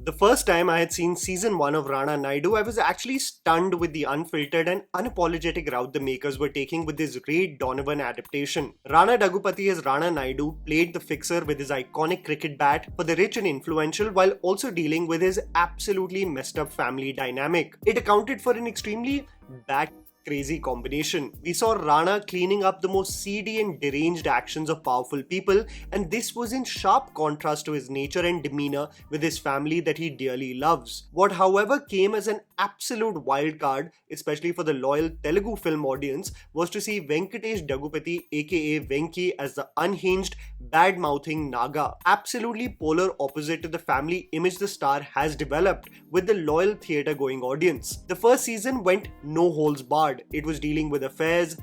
The first time I had seen season 1 of Rana Naidu, I was actually stunned with the unfiltered and unapologetic route the makers were taking with this Ray Donovan adaptation. Rana Daggubati as Rana Naidu played the fixer with his iconic cricket bat for the rich and influential while also dealing with his absolutely messed up family dynamic. It accounted for an extremely bad crazy combination. We saw Rana cleaning up the most seedy and deranged actions of powerful people, and this was in sharp contrast to his nature and demeanor with his family that he dearly loves. What, however, came as an absolute wild card, especially for the loyal Telugu film audience, was to see Venkatesh Daggubati aka Venki as the unhinged, bad-mouthing Naga. Absolutely polar opposite to the family image the star has developed with the loyal theatre-going audience. The first season went no holds barred. It was dealing with affairs,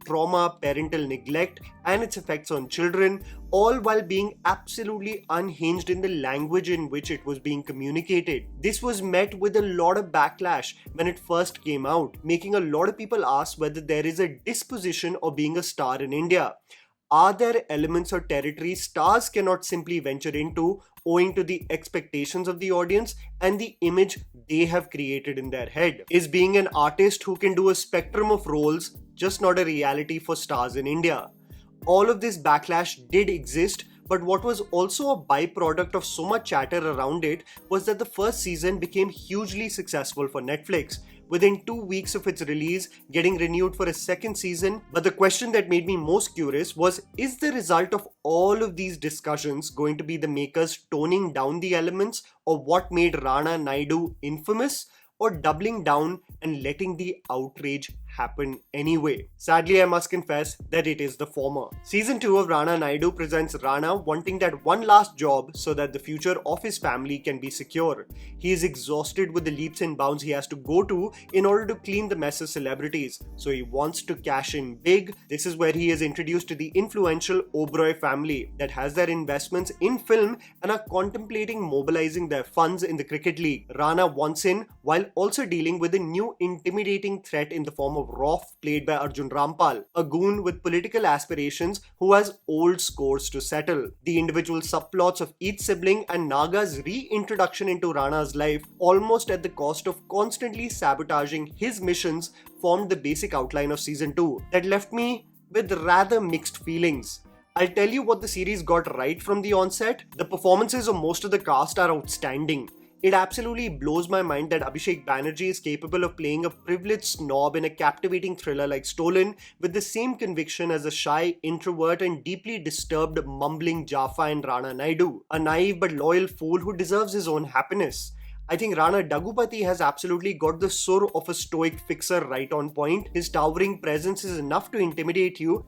trauma, parental neglect, and its effects on children, all while being absolutely unhinged in the language in which it was being communicated. This was met with a lot of backlash when it first came out, making a lot of people ask whether there is a disposition of being a star in India. Are there elements or territories stars cannot simply venture into owing to the expectations of the audience and the image they have created in their head? Is being an artist who can do a spectrum of roles just not a reality for stars in India? All of this backlash did exist, but what was also a byproduct of so much chatter around it was that the first season became hugely successful for Netflix, within 2 weeks of its release getting renewed for a second season. But the question that made me most curious was, is the result of all of these discussions going to be the makers toning down the elements of what made Rana Naidu infamous, or doubling down and letting the outrage happen anyway? Sadly, I must confess that it is the former. Season 2 of Rana Naidu presents Rana wanting that one last job so that the future of his family can be secure. He is exhausted with the leaps and bounds he has to go to in order to clean the mess of celebrities, so he wants to cash in big. This is where he is introduced to the influential Oberoi family that has their investments in film and are contemplating mobilizing their funds in the cricket league. Rana wants in while also dealing with a new intimidating threat in the form of Roff, played by Arjun Rampal, a goon with political aspirations who has old scores to settle. The individual subplots of each sibling and Naga's reintroduction into Rana's life, almost at the cost of constantly sabotaging his missions, formed the basic outline of season 2 that left me with rather mixed feelings. I'll tell you what the series got right from the onset. The performances of most of the cast are outstanding. It absolutely blows my mind that Abhishek Banerjee is capable of playing a privileged snob in a captivating thriller like Stolen with the same conviction as a shy, introvert and deeply disturbed, mumbling Jaffa in Rana Naidu, a naive but loyal fool who deserves his own happiness. I think Rana Daggubati has absolutely got the soul of a stoic fixer right on point. His towering presence is enough to intimidate you.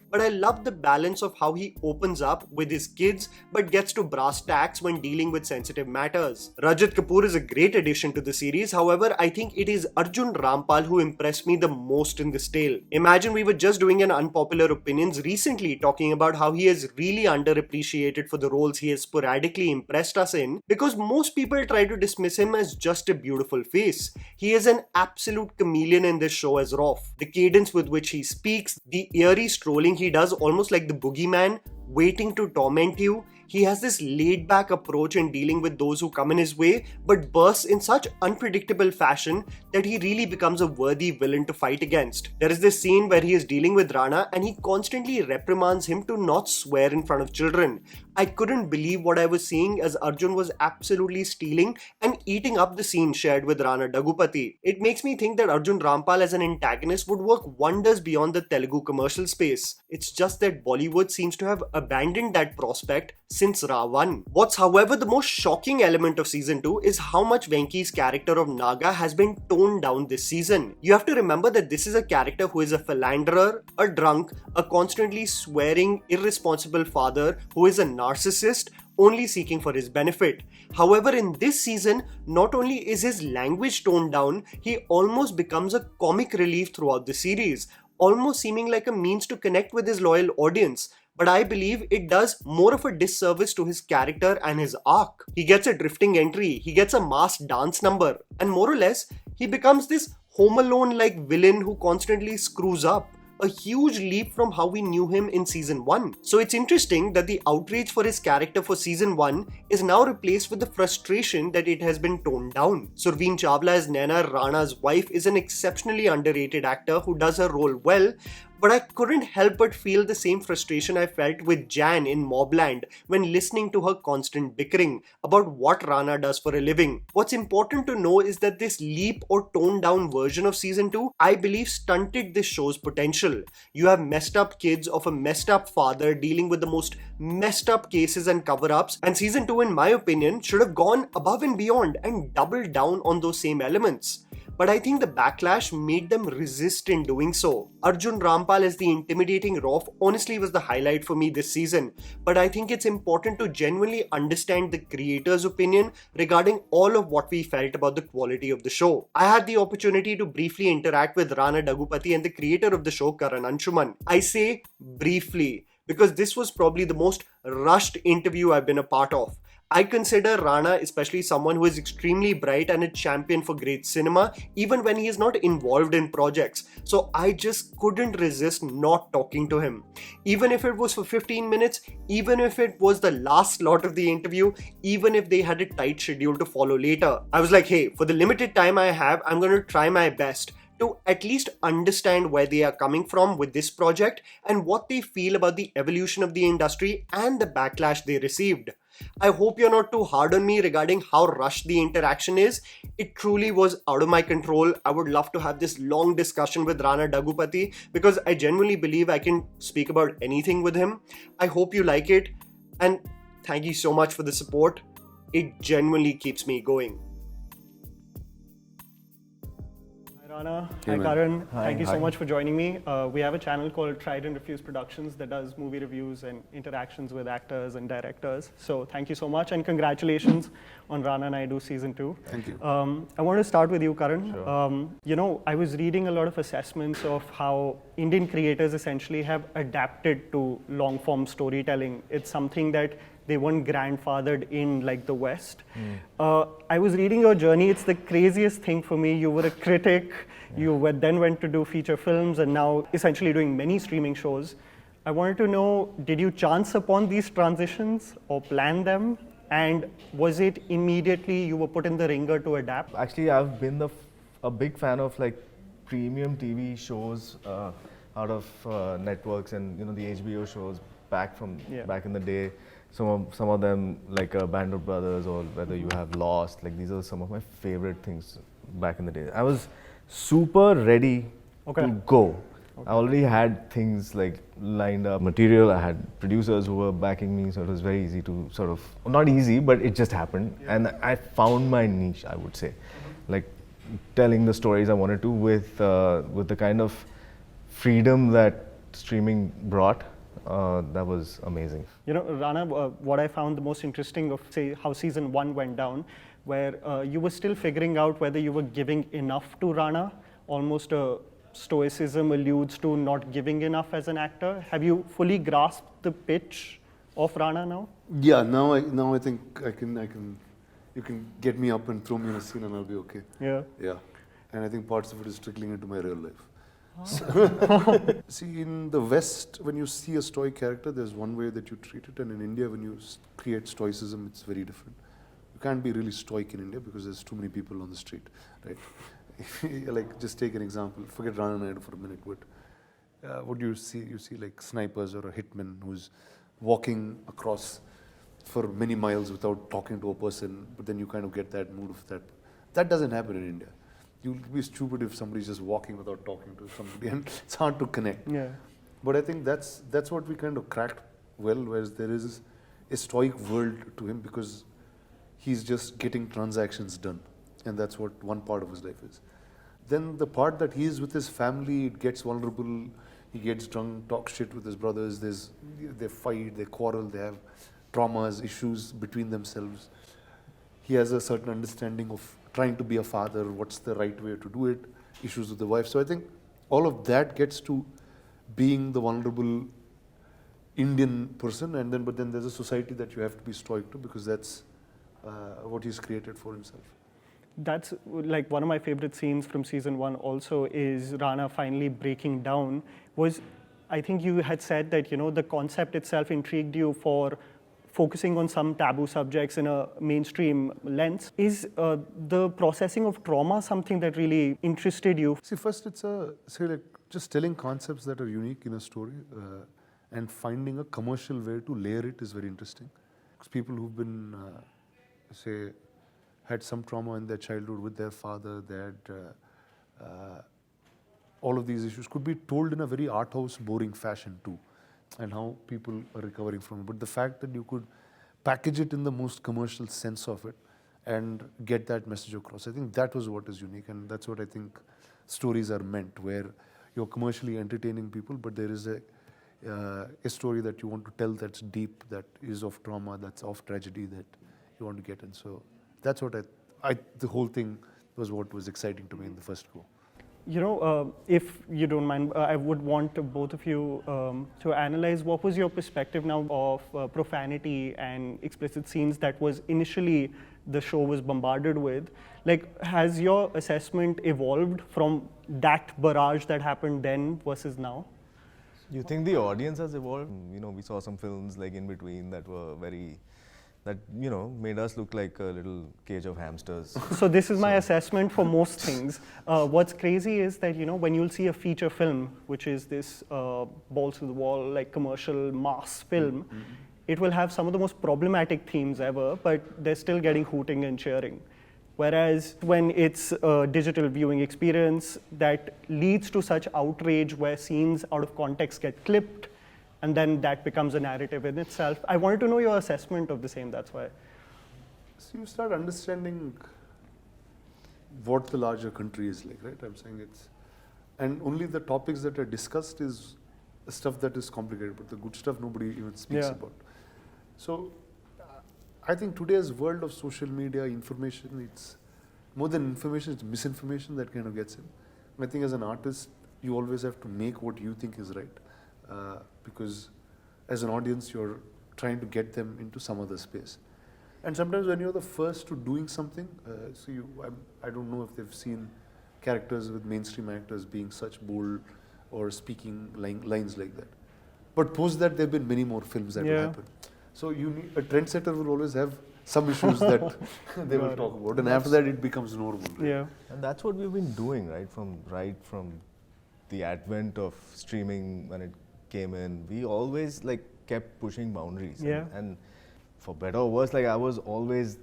But I love the balance of how he opens up with his kids but gets to brass tacks when dealing with sensitive matters. Rajat Kapoor is a great addition to the series. However, I think it is Arjun Rampal who impressed me the most in this tale. Imagine we were just doing an unpopular opinions recently talking about how he is really underappreciated for the roles he has sporadically impressed us in, because most people try to dismiss him as just a beautiful face. He is an absolute chameleon in this show as Roff. The cadence with which he speaks, the eerie strolling he does almost like the boogeyman, waiting to torment you. He has this laid-back approach in dealing with those who come in his way, but bursts in such unpredictable fashion that he really becomes a worthy villain to fight against. There is this scene where he is dealing with Rana and he constantly reprimands him to not swear in front of children. I couldn't believe what I was seeing, as Arjun was absolutely stealing and eating up the scene shared with Rana Daggubati. It makes me think that Arjun Rampal as an antagonist would work wonders beyond the Telugu commercial space. It's just that Bollywood seems to have abandoned that prospect since Ra 1. What's however the most shocking element of season 2 is how much Venki's character of Naga has been toned down this season. You have to remember that this is a character who is a philanderer, a drunk, a constantly swearing, irresponsible father who is a narcissist, only seeking for his benefit. However, in this season, not only is his language toned down, he almost becomes a comic relief throughout the series, almost seeming like a means to connect with his loyal audience. But I believe it does more of a disservice to his character and his arc. He gets a drifting entry, he gets a mass dance number, and more or less, he becomes this Home Alone-like villain who constantly screws up. a huge leap from how we knew him in season 1. So it's interesting that the outrage for his character for season 1 is now replaced with the frustration that it has been toned down. Surveen Chawla as Naina, Rana's wife, is an exceptionally underrated actor who does her role well, but I couldn't help but feel the same frustration I felt with Jan in Mobland when listening to her constant bickering about what Rana does for a living. What's important to know is that this leap or toned down version of season 2, I believe, stunted this show's potential. You have messed up kids of a messed up father dealing with the most messed up cases and cover-ups, and season 2, in my opinion, should have gone above and beyond and doubled down on those same elements. But I think the backlash made them resist in doing so. Arjun Rampal as the intimidating Rof honestly was the highlight for me this season, but I think it's important to genuinely understand the creator's opinion regarding all of what we felt about the quality of the show. I had the opportunity to briefly interact with Rana Daggubati and the creator of the show, Karan. I say briefly because this was probably the most rushed interview I've been a part of. I consider Rana especially someone who is extremely bright and a champion for great cinema, even when he is not involved in projects. So I just couldn't resist not talking to him. Even if it was for 15 minutes, even if it was the last slot of the interview, even if they had a tight schedule to follow later. I was like, hey, for the limited time I have, I'm going to try my best to at least understand where they are coming from with this project and what they feel about the evolution of the industry and the backlash they received. I hope you're not too hard on me regarding how rushed the interaction is. It truly was out of my control. I would love to have this long discussion with Rana Daggubati because I genuinely believe I can speak about anything with him. I hope you like it, and thank you so much for the support. It genuinely keeps me going. Rana, hi Karan, thank you so much for joining me. We have a channel called Tried&Refused Productions that does movie reviews and interactions with actors and directors. So thank you so much and congratulations on Rana Naidu season 2. Thank you. I want to start with you, Karan. Sure. I was reading a lot of assessments of how Indian creators essentially have adapted to long form storytelling. It's something that they weren't grandfathered in like the West. I was reading your journey. It's the craziest thing for me. You were a critic. You then went to do feature films and now essentially doing many streaming shows. I wanted to know, did you chance upon these transitions or plan them? And was it immediately you were put in the ringer to adapt? Actually, I've been a big fan of like premium TV shows out of networks and the HBO shows back in the day. Some of them like Band of Brothers or whether you have Lost, like these are some of my favorite things back in the day. I was super ready to go. I already had things like lined up, material, I had producers who were backing me, so it was very easy to sort of, not easy, but it just happened. And I found my niche, I would say. Like telling the stories I wanted to with the kind of freedom that streaming brought. That was amazing. Rana, what I found the most interesting of, say, how season 1 went down, where you were still figuring out whether you were giving enough to Rana. Almost stoicism alludes to not giving enough as an actor. Have you fully grasped the pitch of Rana now? Yeah, now I think I can. You can get me up and throw me in a scene and I'll be okay. Yeah. Yeah, and I think parts of it is trickling into my real life. See, in the West, when you see a stoic character, there's one way that you treat it, and in India, when you create stoicism, it's very different. You can't be really stoic in India because there's too many people on the street, right? Like, just take an example. Forget Rana Naidu for a minute. What do you see? You see like snipers or a hitman who's walking across for many miles without talking to a person, but then you kind of get that mood of that. That doesn't happen in India. You'll be stupid if somebody's just walking without talking to somebody, and it's hard to connect. Yeah. But I think that's what we kind of cracked well, whereas there is a stoic world to him because he's just getting transactions done, and that's what one part of his life is. Then the part that he is with his family, it gets vulnerable, he gets drunk, talks shit with his brothers, they fight, they quarrel, they have traumas, issues between themselves. He has a certain understanding of trying to be a father, what's the right way to do it, issues with the wife. So I think all of that gets to being the vulnerable Indian person, but then there's a society that you have to be stoic to because that's what he's created for himself. That's like one of my favorite scenes from season 1 also is Rana finally breaking down. I think you had said that, the concept itself intrigued you for focusing on some taboo subjects in a mainstream lens. Is the processing of trauma something that really interested you? See, first it's like just telling concepts that are unique in a story and finding a commercial way to layer it is very interesting. Because people who've been, had some trauma in their childhood with their father, all of these issues could be told in a very art house, boring fashion too, and how people are recovering from it. But the fact that you could package it in the most commercial sense of it and get that message across, I think that was what is unique, and that's what I think stories are meant, where you're commercially entertaining people, but there is a story that you want to tell that's deep, that is of trauma, that's of tragedy that you want to get in. So that's what the whole thing was what was exciting to me in the first go. If you don't mind, I would want both of you to analyze what was your perspective now of profanity and explicit scenes that was initially the show was bombarded with. Like, has your assessment evolved from that barrage that happened then versus now? You think the audience has evolved? We saw some films like in between that were made us look like a little cage of hamsters. So this is my assessment for most things. What's crazy is that, when you'll see a feature film, which is this balls to the wall, like commercial mass film, it will have some of the most problematic themes ever, but they're still getting hooting and cheering. Whereas when it's a digital viewing experience that leads to such outrage where scenes out of context get clipped, and then that becomes a narrative in itself. I wanted to know your assessment of the same, that's why. So you start understanding what the larger country is like, right? I'm saying and only the topics that are discussed is stuff that is complicated, but the good stuff nobody even speaks about. So I think today's world of social media, information, it's more than information, it's misinformation that kind of gets in. And I think as an artist, you always have to make what you think is right. Because as an audience, you're trying to get them into some other space. And sometimes when you're the first to doing something, I don't know if they've seen characters with mainstream actors being such bold or speaking lines like that. But post that, there have been many more films that will happen. So a trendsetter will always have some issues that they will talk about. And after that, it becomes normal. Right? Yeah. And that's what we've been doing, right from the advent of streaming when it came in. We always kept pushing boundaries. Yeah. And for better or worse, I was always,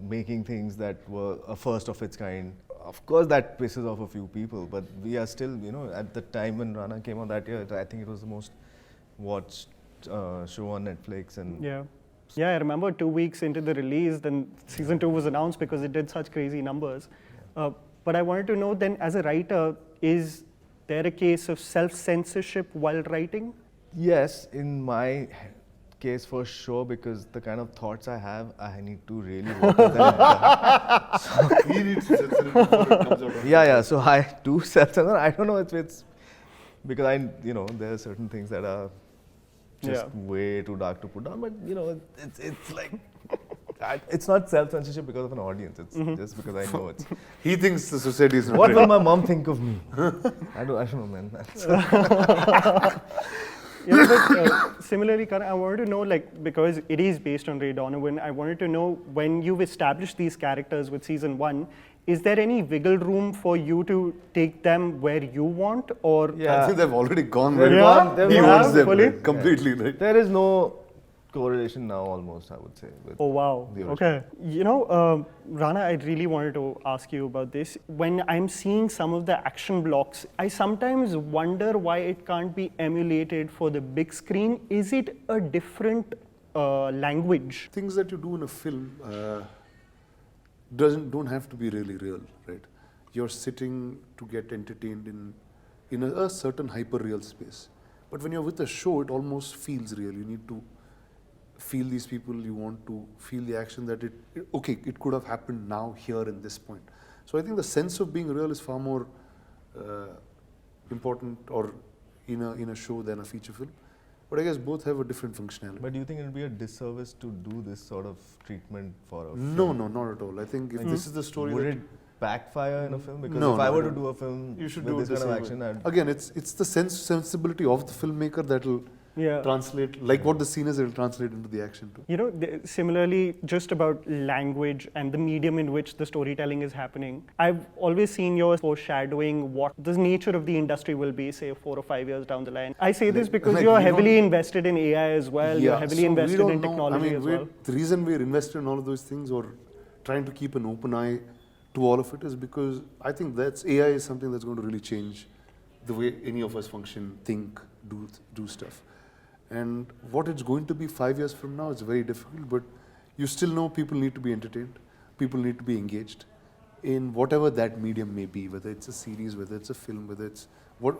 making things that were a first of its kind. Of course, that pisses off a few people, but we are still, at the time when Rana came out that year, I think it was the most watched show on Netflix. And yeah, I remember 2 weeks into the release, then season 2 was announced because it did such crazy numbers. But I wanted to know then, as a writer, is there a case of self-censorship while writing? Yes, in my case for sure, because the kind of thoughts I have, I need to really work with them. So he needs to censor it before it comes out. Yeah, so I do self-censor. I don't know if it's because there are certain things that are just way too dark to put down, but it's like it's not self-censorship because of an audience. It's just because I know it's. He thinks the society is not What ready. will my mom think of me? I don't know, man. But similarly, Karan, I wanted to know, because it is based on Ray Donovan, I wanted to know, when you've established these characters with season 1, is there any wiggle room for you to take them where you want, or? I think they've already gone They've where gone, he wants them fully? right? Completely, right? There is no correlation now, almost, I would say. With Oh, wow. the Okay. Rana, I really wanted to ask you about this. When I'm seeing some of the action blocks, I sometimes wonder why it can't be emulated for the big screen. Is it a different language? Things that you do in a film don't have to be really real, right? You're sitting to get entertained in a certain hyper-real space. But when you're with a show, it almost feels real. You need to feel these people, you want to feel the action that it could have happened now, here, in this point. So I think the sense of being real is far more important or in a show than a feature film. But I guess both have a different functionality. But do you think it would be a disservice to do this sort of treatment for a No, film? no, not at all. I think if this is the story, Would that it backfire in a film? Because No, if I no, were no. to do a film you should with do it this the kind of same action, way. Again, it's the sensibility of the filmmaker that will Yeah. translate, like what the scene is, it will translate into the action too. You know, similarly, just about language and the medium in which the storytelling is happening, I've always seen yours foreshadowing what the nature of the industry will be, say, 4 or 5 years down the line. I say this because like, you're we heavily don't- invested in AI as well, you're heavily so we invested don't in know- technology as well. The reason we're invested in all of those things or trying to keep an open eye to all of it is because I think AI is something that's going to really change the way any of us function, think, do stuff. And what it's going to be 5 years from now is very difficult, but you still know people need to be entertained, people need to be engaged in whatever that medium may be, whether it's a series, whether it's a film, whether it's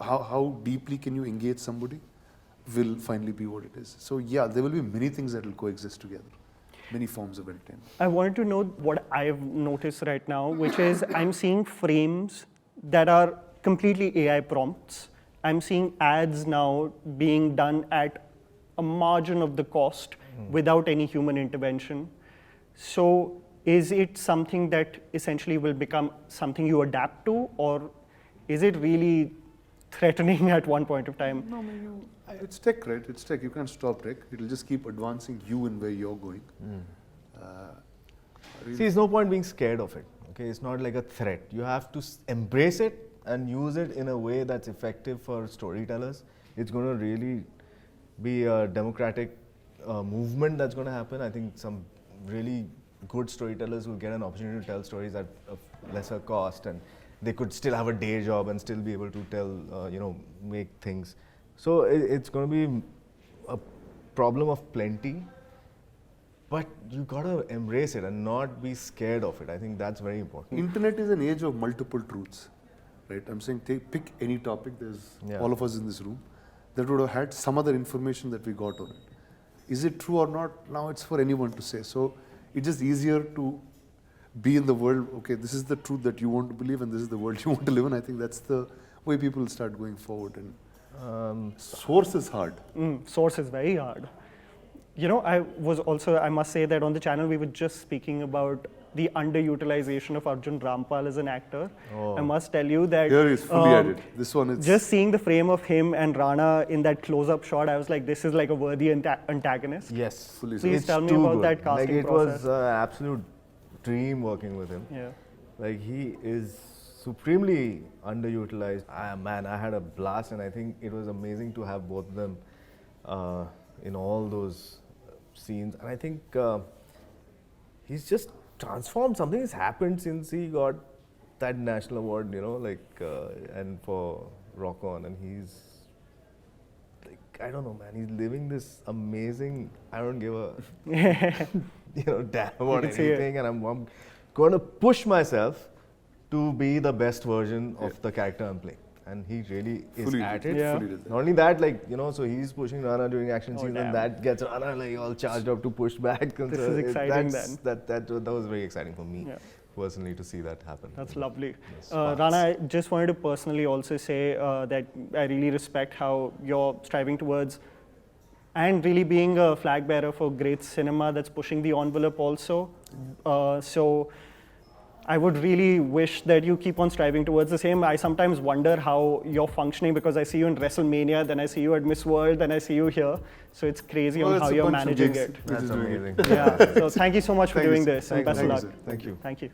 how deeply can you engage somebody will finally be what it is. So yeah, there will be many things that will coexist together, many forms of entertainment. I wanted to know what I've noticed right now, which is I'm seeing frames that are completely AI prompts. I'm seeing ads now being done at a margin of the cost without any human intervention. So is it something that essentially will become something you adapt to, or is it really threatening at one point of time? No, I mean, it's tech, right? It's tech. You can't stop tech. It'll just keep advancing you and where you're going. See, there's no point being scared of it. Okay, it's not like a threat. You have to embrace it and use it in a way that's effective for storytellers. It's going to really be a democratic movement that's going to happen. I think some really good storytellers will get an opportunity to tell stories at a lesser cost, and they could still have a day job and still be able to tell, make things. So it's going to be a problem of plenty, but you got to embrace it and not be scared of it. I think that's very important. Internet is an age of multiple truths, right? I'm saying pick any topic. There's all of us in this room that would have had some other information that we got on it. Is it true or not? Now it's for anyone to say. So it's just easier to be in the world, okay, this is the truth that you want to believe and this is the world you want to live in. I think that's the way people will start going forward. And source is hard. Source is very hard. You know, I must say that on the channel we were just speaking about the underutilization of Arjun Rampal as an actor. I must tell you that Here he's fully at it. This one is just seeing the frame of him and Rana in that close-up shot, I was like, this is like a worthy antagonist. Yes. fully. Please It's tell me too about good. that casting Like, it process. was an absolute dream working with him. Yeah. Like, he is supremely underutilized. I had a blast, and I think it was amazing to have both of them in all those scenes. And I think he's just transformed. Something has happened since he got that national award, and for Rock On, and he's like, I don't know, man. He's living this amazing. I don't give a damn about can see it. anything, and I'm going to push myself to be the best version of the character I'm playing. And he really is fully at did, it. Yeah. fully did that. Not only that, so he's pushing Rana during action scenes, damn. and that gets Rana like all charged up to push back. This is exciting then. That was very exciting for me Yeah. personally to see that happen. That's lovely. sparks. Rana, I just wanted to personally also say that I really respect how you're striving towards and really being a flag bearer for great cinema that's pushing the envelope also. So I would really wish that you keep on striving towards the same. I sometimes wonder how you're functioning because I see you in WrestleMania, then I see you at Miss World, then I see you here. So it's crazy on Well, how it's a you're bunch of managing gigs. it. We're That's just doing it. amazing. Yeah. So thank you so much for Thank you, doing sir. this and Thank best you, of sir. luck. Thank you. Thank you.